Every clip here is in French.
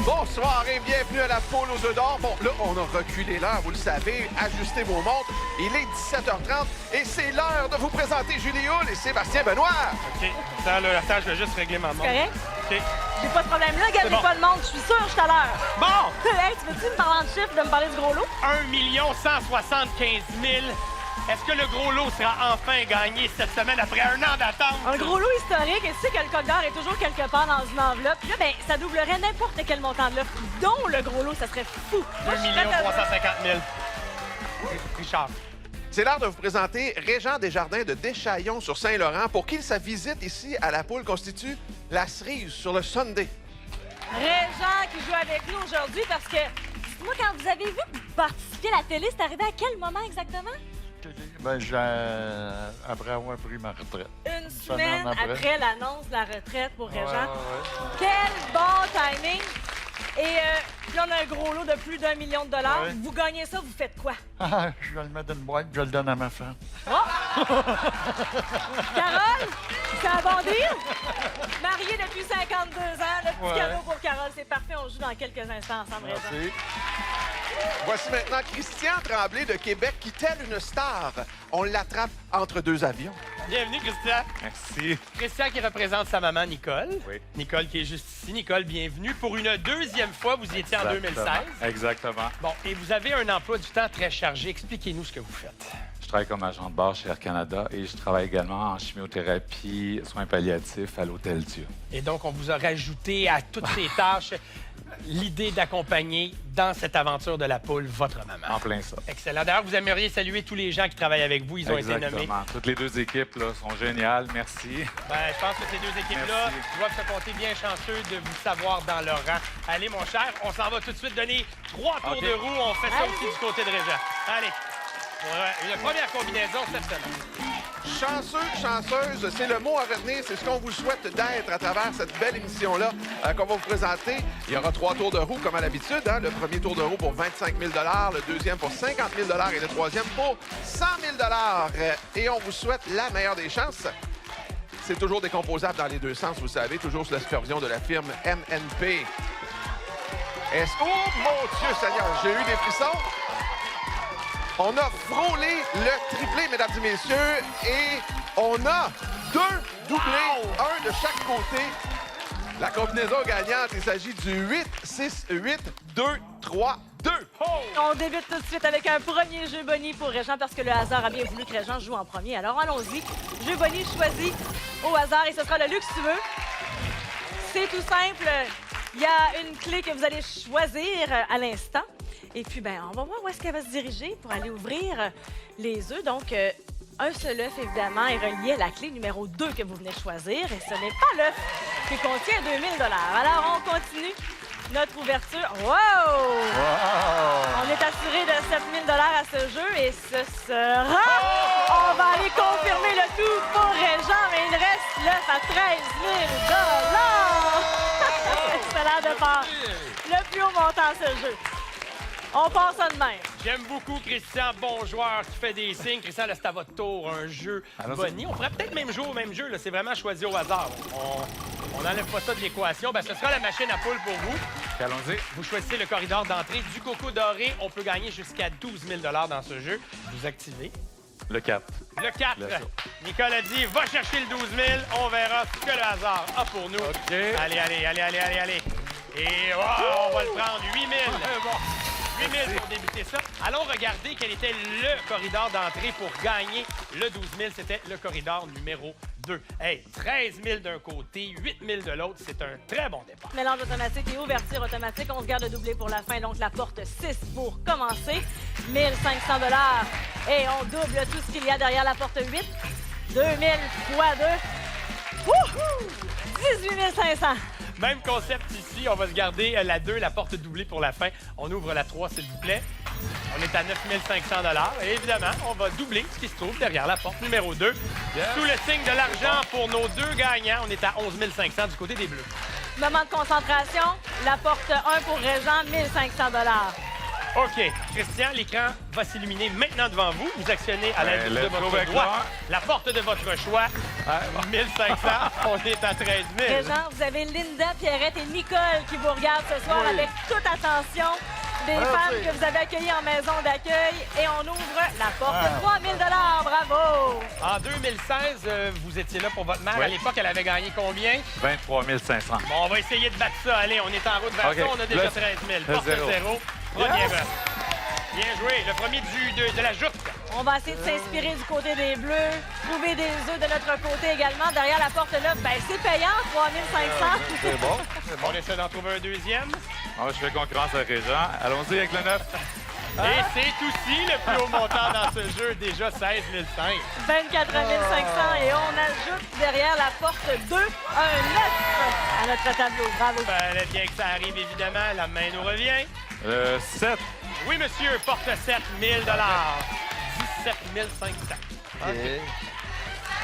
Bonsoir et bienvenue à la poule aux œufs d'or. Bon, là, on a reculé l'heure, vous le savez. Ajustez vos montres. Il est 17h30 et c'est l'heure de vous présenter Julie Hull et Sébastien Benoît. OK. Attends, je vais juste régler ma montre. Correct? OK. J'ai pas de problème là, gardez bon. pas le monde, je suis sûre, je suis à l'heure. Bon! Hey, tu veux-tu me parler de chiffres, de me parler du gros lot? 1 175 000. Est-ce que le gros lot sera enfin gagné cette semaine après un an d'attente? Un gros lot historique, et tu sais que le code d'or est toujours quelque part dans une enveloppe. Puis là, ben, ça doublerait n'importe quel montant de l'offre, dont le gros lot, ça serait fou. 2 350 000. Richard. C'est l'heure de vous présenter Régent Desjardins de Deschaillons sur Saint-Laurent pour qui sa visite ici à la poule constitue la cerise sur le Sunday. Régent qui joue avec nous aujourd'hui parce que, dites-moi, quand vous avez vu que vous participiez à la télé, c'est arrivé à quel moment exactement? Ben, après avoir pris ma retraite. Une semaine après l'annonce de la retraite pour Régent. Ouais. Quel bon timing! Et puis on a un gros lot de plus d'1 million de dollars. Ouais. Vous gagnez ça, vous faites quoi? Ah, je vais le mettre dans une boîte, je le donne à ma femme. Carole, c'est un bon deal? Mariée depuis 52 ans, le petit Ouais. cadeau pour Carole, c'est parfait. On joue dans quelques instants ensemble, Régent. Merci. Voici maintenant Christian Tremblay de Québec qui, telle une star, on l'attrape entre deux avions. Bienvenue, Christian. Merci. Christian qui représente sa maman, Nicole. Oui. Nicole qui est juste ici. Nicole, bienvenue. Pour une deuxième fois, vous y étiez en 2016. Exactement. Bon, et vous avez un emploi du temps très chargé. Expliquez-nous ce que vous faites. Je travaille comme agent de bar chez Air Canada et je travaille également en chimiothérapie, soins palliatifs à l'Hôtel Dieu. Et donc, on vous a rajouté à toutes ces tâches l'idée d'accompagner dans cette aventure de la poule votre maman. En plein ça. Excellent. D'ailleurs, vous aimeriez saluer tous les gens qui travaillent avec vous. Ils ont été nommés. Exactement. Toutes les deux équipes là, sont géniales. Merci. Ben, je pense que ces deux équipes-là Merci. doivent se compter bien chanceux de vous savoir dans leur rang. Allez, mon cher, on s'en va tout de suite donner 3 tours OK. de roue. On fait ça Allez-y. aussi du côté de Régent. Allez. Une première combinaison cette semaine. Chanceux, chanceuse, c'est le mot à retenir. C'est ce qu'on vous souhaite d'être à travers cette belle émission-là qu'on va vous présenter. Il y aura 3 tours de roue comme à l'habitude. Hein? Le premier tour de roue pour 25 000 le deuxième pour 50 000 et le troisième pour 100 000 Et on vous souhaite la meilleure des chances. C'est toujours décomposable dans les deux sens, vous savez, toujours sous la supervision de la firme MNP. Est-ce que... Oh mon Dieu Seigneur, j'ai eu des frissons. On a frôlé le triplé, mesdames et messieurs, et on a 2 doublés, un de chaque côté. La combinaison gagnante, il s'agit du 8-6-8-2-3-2. On débute tout de suite avec un premier jeu Bonnie pour Régent parce que le hasard a bien voulu que Régent joue en premier. Alors allons-y. Jeu Bonnie choisi au hasard et ce sera le luxueux. C'est tout simple. Il y a une clé que vous allez choisir à l'instant. Et puis, ben, on va voir où est-ce qu'elle va se diriger pour aller ouvrir les œufs. Donc, un seul œuf, évidemment, est relié à la clé numéro 2 que vous venez de choisir. Et ce n'est pas l'œuf qui contient 2 000 $. Alors, on continue notre ouverture. Wow! On est assuré de 7 000 $ à ce jeu et ce sera... On va aller confirmer le tout pour Régent, mais il reste l'œuf à 13 000 $. Excellent de part. Le plus haut montant à ce jeu. On passe ça de même. J'aime beaucoup Christian, bon joueur qui fait des signes. Christian, là, c'est à votre tour, un jeu Bonnie. On pourrait peut-être même jouer au même jeu. Là. C'est vraiment choisi au hasard. On n'enlève pas ça de l'équation. Ben, ce sera la machine à poule pour vous. Allons-y. Vous choisissez le corridor d'entrée du coco doré. On peut gagner jusqu'à 12 000 $ dans ce jeu. Vous activez. Le 4. Le 4. Let's go. Nicole a dit, va chercher le 12 000. On verra ce que le hasard a pour nous. OK. Allez. Et on va le prendre. 8 000. 8 000 pour débuter ça. Allons regarder quel était le corridor d'entrée pour gagner le 12 000. C'était le corridor numéro 2. Hey, 13 000 d'un côté, 8 000 de l'autre. C'est un très bon départ. Mélange automatique et ouverture automatique. On se garde doublé pour la fin. Donc, la porte 6 pour commencer. 1 500 $. Et on double tout ce qu'il y a derrière la porte 8. 2 000 fois 2. Wouhou! 18 500. Même concept ici. On va se garder la 2, la porte doublée pour la fin. On ouvre la 3, s'il vous plaît. On est à 9 500 $. Et évidemment, on va doubler ce qui se trouve derrière la porte numéro 2. Sous le signe de l'argent pour nos deux gagnants, on est à 11 500 du côté des Bleus. Moment de concentration. La porte 1 pour Régent, 1 500 $. OK. Christian, l'écran va s'illuminer maintenant devant vous. Vous actionnez à l'aide de let's go votre avec doigt moi. la porte de votre choix. 1500. On est à 13 000. Régent, vous avez Linda, Pierrette et Nicole qui vous regardent ce soir avec toute attention. Des femmes que vous avez accueillies en maison d'accueil. Et on ouvre la porte de 3 000 Bravo! En 2016, vous étiez là pour votre mère. Oui. À l'époque, elle avait gagné combien? 23 500. Bon, on va essayer de battre ça. Allez, on est en route vers OK. ça. On a déjà Le- 13 000. le Porte zéro. 0. Premier bœuf. Bien joué. Le premier de la joute. On va essayer de s'inspirer du côté des Bleus, trouver des œufs de notre côté également. Derrière la porte là, ben c'est payant, 3 500. C'est bon. On essaie d'en trouver un deuxième. Je fais concurrence à Régent. Allons-y avec le 9. Et c'est aussi le plus haut montant dans ce jeu, déjà 16 500. 24 500 et on ajoute derrière la porte 2 un 9 à notre tableau. Bravo. Fallait bien que ça arrive, évidemment. La main nous revient. 7. Oui, monsieur, porte 7 000 17 500.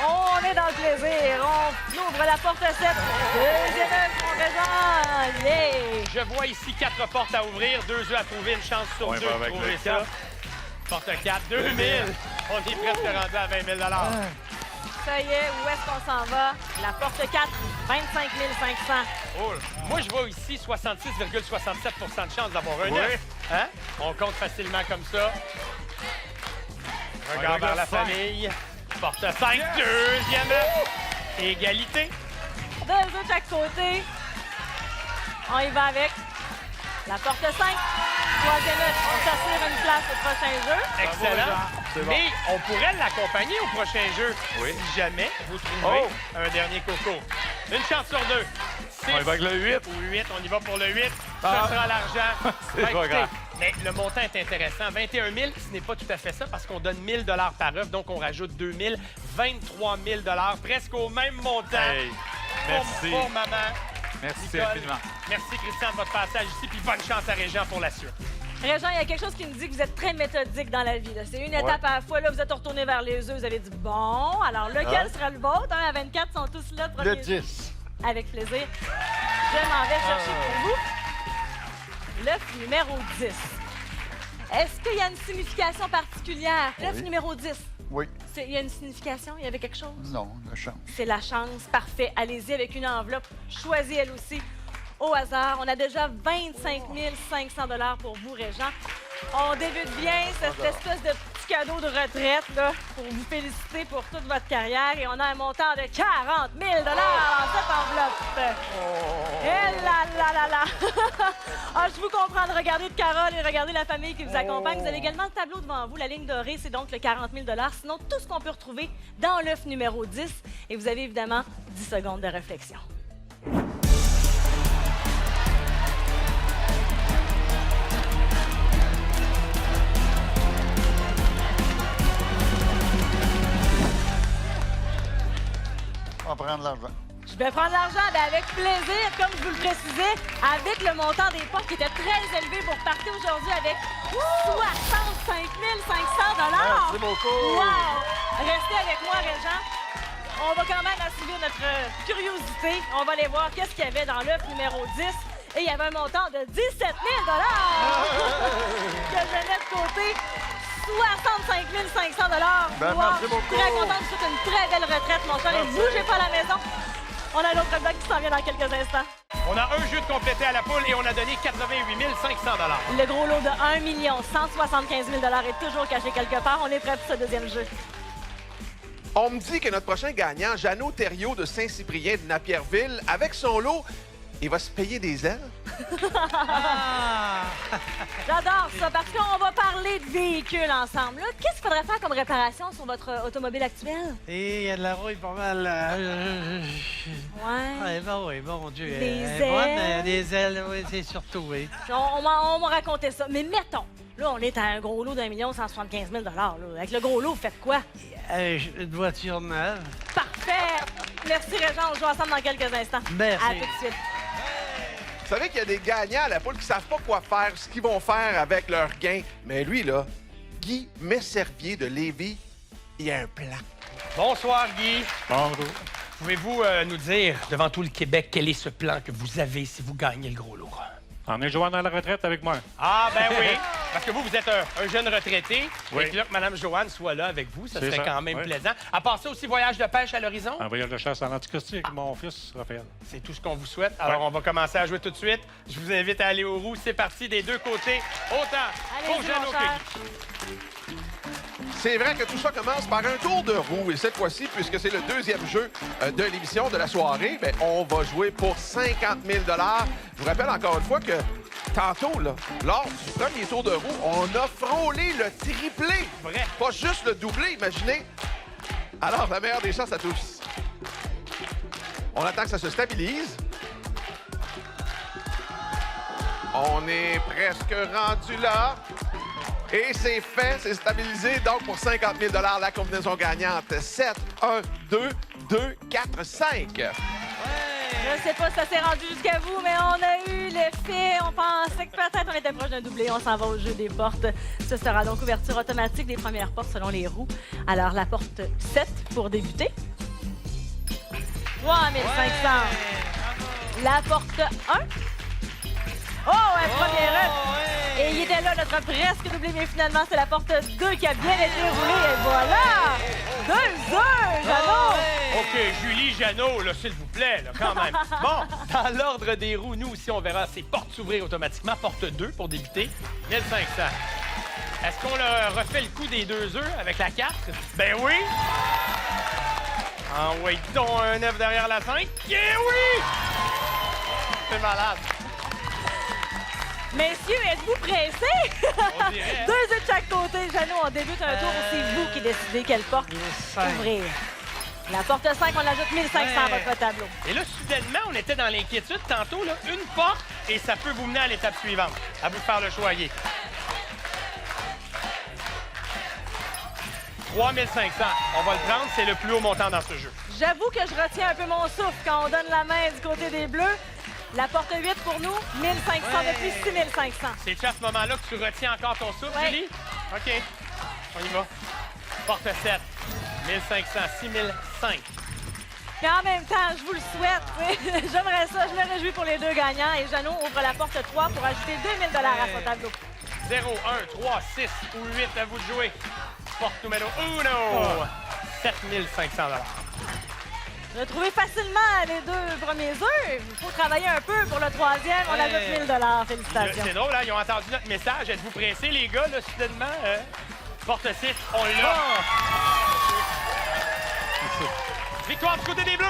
On est dans le plaisir. On ouvre la porte 7. Deuxième œuf, mon Régent. Yeah. Je vois ici 4 portes à ouvrir, 2 œufs à trouver, une chance sur On 2 va de avec trouver le ça. 4. Porte 4, 2000. On est presque rendu à 20 000 Ça y est, où est-ce qu'on s'en va? La porte 4, 25 500. Oh, moi, je vois ici 66,67 de chance d'avoir un Oui. 9. Hein? On compte facilement comme ça. Regarde vers la famille. Porte 5, deuxième œuf. Égalité. 2 œufs de chaque côté. On y va avec la porte 5. Troisième œuf, on s'assure une place au prochain jeu. Excellent. C'est bon. Mais on pourrait l'accompagner au prochain jeu Oui. si jamais vous trouvez un dernier coco. Une chance sur 2. On y va avec le 8. Ou 8, on y va pour le 8. Ah. Ce sera l'argent. C'est pas écoutez, grave. mais le montant est intéressant. 21 000, ce n'est pas tout à fait ça parce qu'on donne 1 000 par œuvre, donc on rajoute 2 000, 23 000 presque au même montant. Hey, Pour- merci. Pour maman. Merci Nicole. infiniment. Merci, Christian, de votre passage ici, puis bonne chance à Régent pour la suite. Régent, il y a quelque chose qui me dit que vous êtes très méthodique dans la vie. là. C'est une étape à la fois. Là, vous êtes retourné vers les œufs. Vous avez dit, bon, alors lequel sera le vôtre? 1 à 24 sont tous là. Le Premier 10. Avec plaisir. Je m'en vais chercher pour vous l'œuf numéro 10. Est-ce qu'il y a une signification particulière? L'œuf Oui. numéro 10. Oui. Il y a une signification? Il y avait quelque chose? Non, la chance. C'est la chance. Parfait. Allez-y avec une enveloppe. Choisis elle aussi. Au hasard, on a déjà 25 500 pour vous, Régent. On débute bien cette espèce de petit cadeau de retraite là, pour vous féliciter pour toute votre carrière. Et on a un montant de 40 000 dans cette enveloppe. Eh là là là là! Ah, je vous comprends de regarder de Carole et regarder la famille qui vous accompagne. Vous avez également le tableau devant vous. La ligne dorée, c'est donc le 40 000 sinon, tout ce qu'on peut retrouver dans l'œuf numéro 10. Et vous avez évidemment 10 secondes de réflexion. On va prendre l'argent. Je vais prendre l'argent avec plaisir, comme je vous le précisais, avec le montant des portes qui était très élevé pour partir aujourd'hui avec 65 500 Merci beaucoup. Wow! Restez avec moi, Régent. On va quand même assurer notre curiosité. On va aller voir qu'est-ce qu'il y avait dans l'œuf numéro 10. Et il y avait un montant de 17 000 que je mets de côté. 65 500 Ben, merci beaucoup. Très contente, je vous souhaite une très belle retraite, mon cher. Ne bougez pas à la maison. On a l'autre bloc qui s'en vient dans quelques instants. On a un jeu de compléter à la poule et on a donné 88 500 Le gros lot de 1 175 000 est toujours caché quelque part. On est prêt pour ce deuxième jeu. On me dit que notre prochain gagnant, Jeannot Thériault de Saint-Cyprien de Napierville, avec son lot, il va se payer des ailes. J'adore ça parce qu'on va parler de véhicules ensemble. là. Qu'est-ce qu'il faudrait faire comme réparation sur votre automobile actuelle? Et il y a de la rouille pas mal. Ouais. Oui, bon Dieu. Des elle est bonne, ailes. des ailes, oui, c'est surtout, oui. On m'a raconté ça. Mais mettons, là, on est à un gros lot d'1 175 000 là. Avec le gros lot, vous faites quoi? Une voiture neuve. Parfait! Merci, Régent. On joue ensemble dans quelques instants. Merci. À tout de suite. Vous savez qu'il y a des gagnants à la poule qui savent pas quoi faire, ce qu'ils vont faire avec leur gain. Mais lui, là, Guy Messervier de Lévis, il a un plan. Bonsoir, Guy. Bonjour. Pouvez-vous nous dire, devant tout le Québec, quel est ce plan que vous avez si vous gagnez le gros lot? En est jouant dans la retraite avec moi. Ah, ben oui. Parce que vous êtes un jeune retraité. Oui. Et que là, que Mme Joanne soit là avec vous, ça C'est serait ça, quand même oui. plaisant. À part ça aussi, voyage de pêche à l'horizon. Un voyage de chasse en Anticosti avec mon fils, Raphaël. C'est tout ce qu'on vous souhaite. Alors, on va commencer à jouer tout de suite. Je vous invite à aller aux roues. C'est parti des deux côtés. Autant pour Allez-y, Jeannot mon que cher. Guy. C'est vrai que tout ça commence par un tour de roue. Et cette fois-ci, puisque c'est le deuxième jeu de l'émission de la soirée, bien, on va jouer pour 50 000 $. Je vous rappelle encore une fois que tantôt, là, lors du premier tour de roue, on a frôlé le triplé. Vrai. Pas juste le doublé, imaginez. Alors, la meilleure des chances à tous. On attend que ça se stabilise. On est presque rendu là. Et c'est fait, c'est stabilisé. Donc, pour 50 000 $, la combinaison gagnante, 7, 1, 2, 2, 4, 5. Je sais pas si ça s'est rendu jusqu'à vous, mais on a eu l'effet. On pensait que peut-être on était proche d'un doublé. On s'en va au jeu des portes. Ce sera donc ouverture automatique des premières portes selon les roues. Alors, la porte 7 pour débuter. 3 500. La porte 1. Oh, un premier œuf. Et il était là, notre presque doublé, mais finalement, c'est la porte 2 qui a bien été roulée. Et voilà! 2-1, Jeannot! OK, Julie Jeannot, là, s'il vous plaît, là, quand même. Bon, dans l'ordre des roues, nous aussi, on verra ces portes s'ouvrir automatiquement. Porte 2 pour débuter, 1500. Est-ce qu'on leur refait le coup des 2 œufs avec la 4? Ben oui! Envoie-t-on un œuf derrière la 5? Eh oui! C'est malade. Messieurs, êtes-vous pressés? On dirait. 2 œufs de chaque côté. Jeannot, on débute un tour où c'est vous qui décidez quelle porte ouvrir. La porte 5, on ajoute 1500 à votre tableau. Et là, soudainement, on était dans l'inquiétude tantôt, là, une porte, et ça peut vous mener à l'étape suivante. À vous de faire le choix, Guy. 3500. On va le prendre, c'est le plus haut montant dans ce jeu. J'avoue que je retiens un peu mon souffle quand on donne la main du côté des Bleus. La porte 8 pour nous, 1500 depuis 6500. C'est-tu à ce moment-là que tu retiens encore ton souffle, Ouais. Julie? OK. On y va. Porte 7. 1500, 6005. Et en même temps, je vous le souhaite. J'aimerais ça. Je me réjouis pour les deux gagnants. Et Jeannot ouvre la porte 3 pour ajouter 2000 $ à son tableau. 0, 1, 3, 6 ou 8, à vous de jouer. Porte numéro 1. 7500 $. Retrouvez facilement les 2 premiers œufs. Il faut travailler un peu pour le troisième. On ajoute 1000 $. Félicitations. C'est drôle, hein? Ils ont entendu notre message. Êtes-vous pressés, les gars, là, soudainement? Porte 6, on l'a. Victoire du côté des Bleus.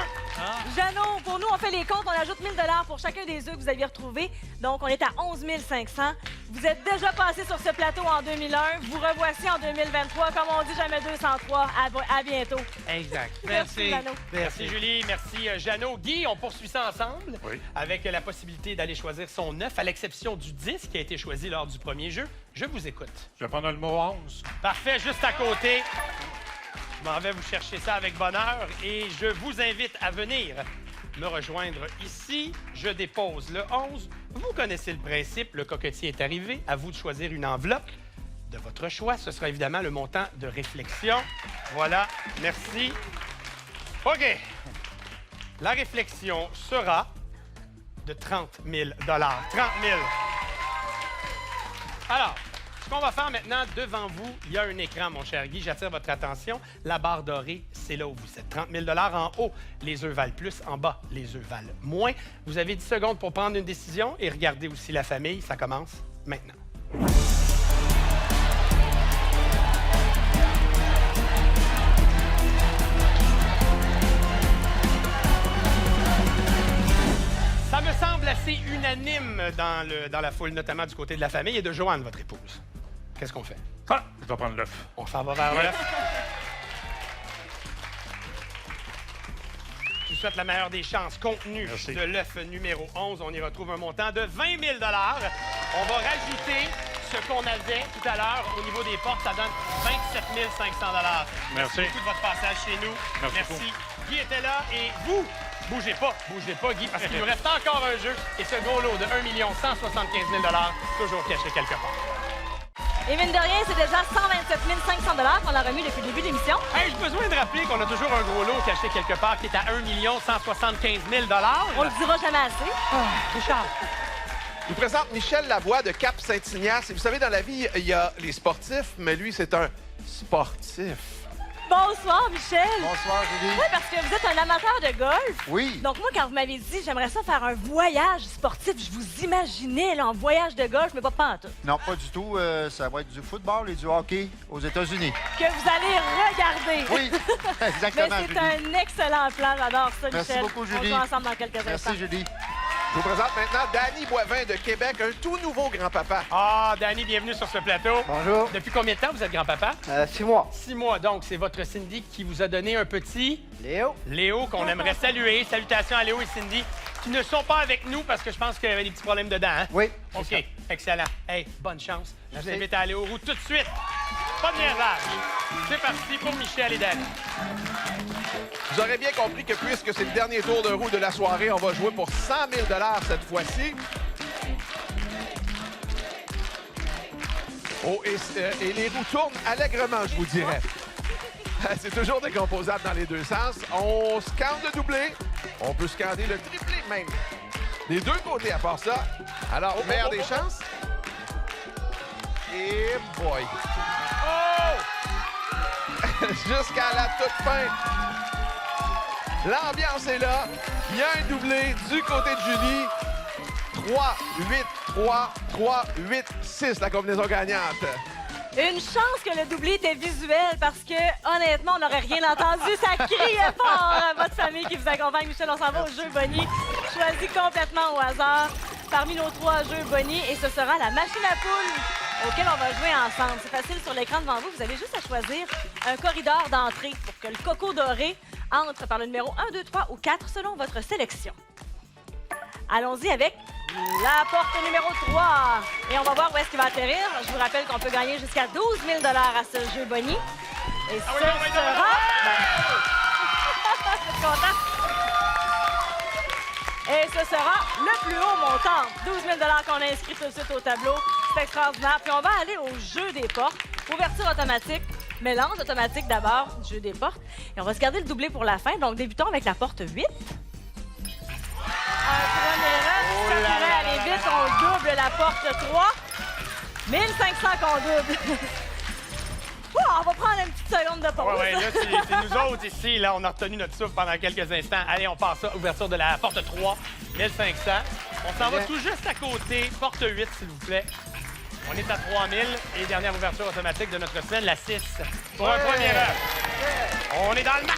Jeannot, pour nous, on fait les comptes. On ajoute 1000 $ pour chacun des œufs que vous aviez retrouvés. Donc, on est à 11 500. Vous êtes déjà passé sur ce plateau en 2001. Vous revoici en 2023. Comme on dit, jamais 203. À bientôt. Exact. Merci, Jeannot. Merci, Julie. Merci, Jeannot. Guy, on poursuit ça ensemble Oui. avec la possibilité d'aller choisir son œuf, à l'exception du 10 qui a été choisi lors du premier jeu. Je vous écoute. Je vais prendre le mot 11. Parfait, juste à côté. Je m'en vais vous chercher ça avec bonheur et je vous invite à venir me rejoindre ici. Je dépose le 11. Vous connaissez le principe, le cocotier est arrivé. À vous de choisir une enveloppe de votre choix. Ce sera évidemment le montant de réflexion. Voilà, merci. OK. La réflexion sera de 30 000 $. 30 000. Alors, ce qu'on va faire maintenant, devant vous, il y a un écran, mon cher Guy. J'attire votre attention. La barre dorée, c'est là où vous êtes. 30 000 $ en haut, les œufs valent plus. En bas, les œufs valent moins. Vous avez 10 secondes pour prendre une décision et regardez aussi la famille. Ça commence maintenant. Ça me semble assez unanime dans la foule, notamment du côté de la famille et de Joanne, votre épouse. Qu'est-ce qu'on fait? Ah, je vais prendre l'œuf. On s'en va vers l'œuf. Je vous souhaite la meilleure des chances. Contenu Merci. de l'œuf numéro 11, on y retrouve un montant de 20 000 $. On va rajouter ce qu'on avait tout à l'heure au niveau des portes. Ça donne 27 500 $. Merci. beaucoup de votre passage chez nous. Merci Guy était là et vous, bougez pas, Guy, parce qu'il nous reste encore un jeu. Et ce gros lot de 1 175 000 $, toujours caché quelque part. Et mine de rien, c'est déjà 127 500 $ qu'on a remis depuis le début de l'émission. Hey, j'ai besoin de rappeler qu'on a toujours un gros lot caché quelque part qui est à 1 175 000 $. On le dira jamais assez. Richard, Je vous présente Michel Lavoie de Cap-Saint-Ignace. Et vous savez, dans la vie, il y a les sportifs, mais lui, c'est un sportif. Bonsoir, Michel. Bonsoir, Julie. Oui, parce que vous êtes un amateur de golf. Oui. Donc, moi, quand vous m'avez dit j'aimerais ça faire un voyage sportif, je vous imaginais là, en voyage de golf, mais pas pantoute. Non, pas du tout. Ça va être du football et du hockey aux États-Unis. Que vous allez regarder. Oui, Mais exactement, c'est Julie. un excellent plan, j'adore ça, Merci Michel. beaucoup, On Julie. joue ensemble dans quelques instants. Merci, Julie. Je vous présente maintenant Danny Boivin de Québec, un tout nouveau grand-papa. Ah, Danny, bienvenue sur ce plateau. Bonjour. Depuis combien de temps vous êtes grand-papa? 6 mois. 6 mois. Donc, c'est votre Cindy qui vous a donné un petit Léo. Léo qu'on aimerait saluer. Salutations à Léo et Cindy qui ne sont pas avec nous parce que je pense qu'il y avait des petits problèmes dedans. Hein? Oui. OK, excellent. Hey, bonne chance. Je vous Merci. invite à aller aux routes tout de suite. Pas de niaisage. C'est parti pour Michel et Danny. Vous aurez bien compris que puisque c'est le dernier tour de roue de la soirée, on va jouer pour 100 000 cette fois-ci. Oh, et les roues tournent allègrement, je vous dirais. C'est toujours décomposable dans les deux sens. On scande le doublé. On peut scander le triplé même. Des deux côtés à part ça. Alors, au meilleur des chances. Et boy. Oh! Jusqu'à la toute fin. L'ambiance est là. Il y a un doublé du côté de Julie. 3, 8, 3, 3, 8, 6, la combinaison gagnante. Une chance que le doublé était visuel parce que, honnêtement, on n'aurait rien entendu. Ça criait fort à votre famille qui vous accompagne. Michel, on s'en va au jeu Bonnie. Choisi complètement au hasard parmi nos 3 jeux Bonnie. Et ce sera la machine à poule auquel on va jouer ensemble. C'est facile sur l'écran devant vous. Vous avez juste à choisir un corridor d'entrée pour que le coco doré entre par le numéro 1, 2, 3 ou 4 selon votre sélection. Allons-y avec la porte numéro 3. Et on va voir où est-ce qu'il va atterrir. Je vous rappelle qu'on peut gagner jusqu'à 12 000 à ce jeu Bonnie. Et ce sera... Je suis content. Et ce sera le plus haut montant. 12 000 qu'on a inscrit tout de suite au tableau. C'est extraordinaire. Puis on va aller au jeu des portes. Ouverture automatique. Mélange automatique d'abord, jeu des portes. Et on va se garder le doublé pour la fin. Donc, débutons avec la porte 8. Un premier œuf, ça pourrait aller vite. On double la porte 3. 1500 qu'on double. Oh, on va prendre une petite seconde de pause. Oui, là, c'est nous autres ici. Là, on a retenu notre souffle pendant quelques instants. Allez, on passe ça. Ouverture de la porte 3, 1500. On s'en va tout juste à côté. Porte 8, s'il vous plaît. On est à 3000 et dernière ouverture automatique de notre semaine, la 6. Pour un premier œuf. On est dans le match.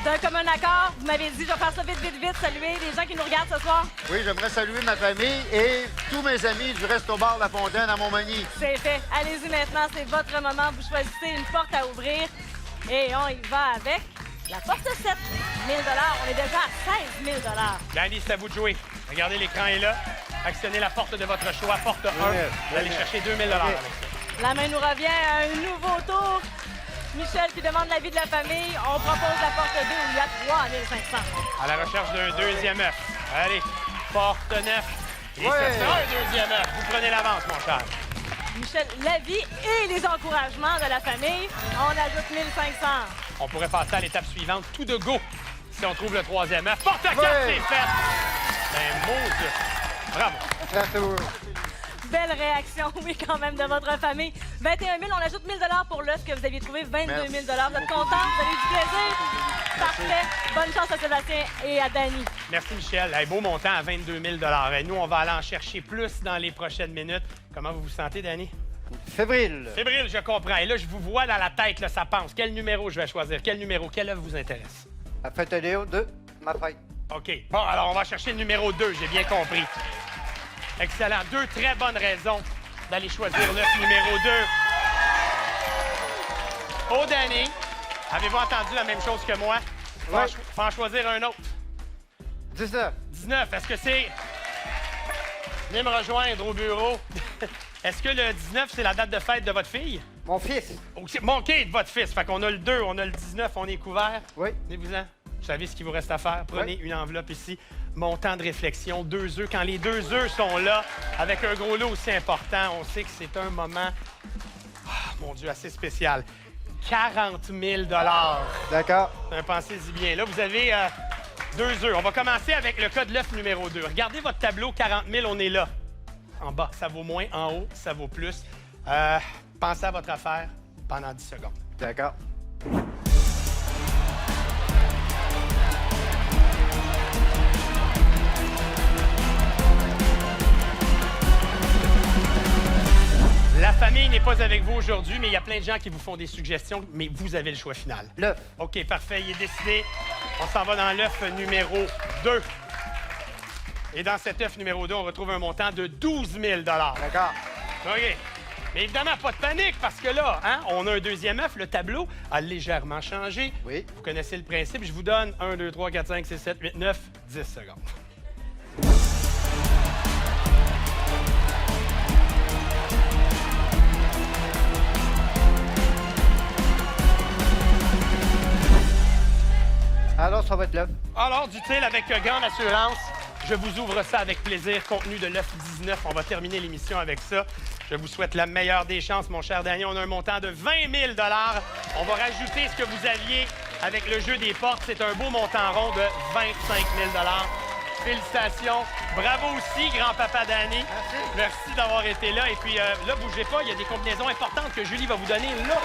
D'un commun accord, vous m'avez dit, je vais faire ça vite, vite, vite. Saluer les gens qui nous regardent ce soir. Oui, j'aimerais saluer ma famille et tous mes amis du Resto-Bar La Fontaine à Montmagny. C'est fait. Allez-y maintenant, c'est votre moment. Vous choisissez une porte à ouvrir et on y va avec la porte 7. 1 000 on est déjà à 16 000 Danny, c'est à vous de jouer. Regardez, l'écran est là. Actionnez la porte de votre choix, porte 1. Vous allez chercher 2 000 avec ça. La main nous revient à un nouveau tour. Michel qui demande l'avis de la famille. On propose la porte 2 où il y a 3 1500. À la recherche d'un deuxième œuf. Allez, porte 9. Et ce sera un deuxième œuf. Vous prenez l'avance, mon cher. Michel, l'avis et les encouragements de la famille. On ajoute 1500. On pourrait passer à l'étape suivante, tout de go, si on trouve le troisième œuf. Porte 4, c'est fait! Ben, mon Dieu! Bravo! Bravo. Belle réaction, oui, quand même, de votre famille. 21 000, on ajoute 1 000 pour l'œuf que vous aviez trouvé. 22 000 Vous êtes content? Vous avez eu du plaisir? Parfait. Bonne chance à Sébastien et à Danny. Merci, Michel. Hey, beau montant à 22 000 Et nous, on va aller en chercher plus dans les prochaines minutes. Comment vous vous sentez, Danny? Fébrile. Fébrile, je comprends. Et là, je vous vois dans la tête, là, ça pense. Quel numéro je vais choisir? Quel numéro? Quelle œuvre vous intéresse? La fête de Léo de ma fête. OK. Bon, alors, on va chercher le numéro 2, j'ai bien compris. Excellent. 2 très bonnes raisons d'aller choisir l'œuf numéro 2. Oh, Danny, avez-vous entendu la même chose que moi? Faut Ouais. faut en choisir un autre. 19. 19, est-ce que c'est... Venez me rejoindre au bureau. Est-ce que le 19, c'est la date de fête de votre fille? Mon fils. OK, de votre fils. Fait qu'on a le 2, on a le 19, on est couvert. Oui. Venez-vous-en. Vous savez ce qu'il vous reste à faire. Prenez une enveloppe ici. Montant de réflexion, 2 œufs. Quand les 2 œufs sont là, avec un gros lot aussi important, on sait que c'est un moment, mon Dieu, assez spécial. 40 000 D'accord. Pensez-y bien. Là, vous avez 2 œufs. On va commencer avec le cas de l'œuf numéro 2. Regardez votre tableau, 40 000, on est là. En bas, ça vaut moins. En haut, ça vaut plus. Pensez à votre affaire pendant 10 secondes. D'accord. La famille n'est pas avec vous aujourd'hui, mais il y a plein de gens qui vous font des suggestions, mais vous avez le choix final. L'œuf. OK, parfait, il est décidé. On s'en va dans l'œuf numéro 2. Et dans cet œuf numéro 2, on retrouve un montant de 12 000 D'accord. OK. Mais évidemment, pas de panique, parce que là, hein, on a un deuxième œuf. Le tableau a légèrement changé. Oui. Vous connaissez le principe. Je vous donne 1, 2, 3, 4, 5, 6, 7, 8, 9, 10 secondes. Alors, ça va être l'œuf. Alors, dit-il avec grande assurance, je vous ouvre ça avec plaisir. Contenu de l'œuf 19. On va terminer l'émission avec ça. Je vous souhaite la meilleure des chances, mon cher Daniel. On a un montant de 20 000 $. On va rajouter ce que vous aviez avec le jeu des portes. C'est un beau montant rond de 25 000 $. Félicitations. Bravo aussi, grand-papa Danny. Merci d'avoir été là. Et puis, là, bougez pas, il y a des combinaisons importantes que Julie va vous donner là.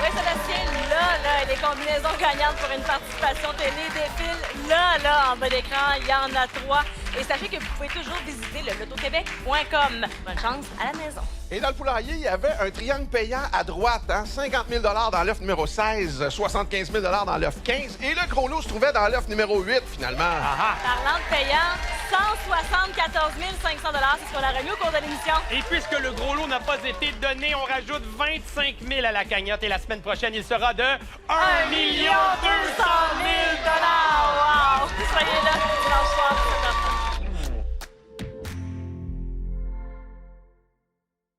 Oui, Sébastien, là, les combinaisons gagnantes pour une participation télé défilent là, en bas d'écran. Il y en a 3. Et sachez que vous pouvez toujours visiter le lotoquebec.com. Bonne chance à la maison. Et dans le poulailler, il y avait un triangle payant à droite, hein? 50 000 dans l'œuf numéro 16, 75 000 dans l'œuf 15. Et le gros lot se trouvait dans l'œuf numéro 8, finalement. Parlant de payant, 174 500 $, c'est ce qu'on a remis au cours de l'émission. Et puisque le gros lot n'a pas été donné, on rajoute 25 000 à la cagnotte. Et la semaine prochaine, il sera de 1 200 000 $. Wow! Soyez là, dimanche soir,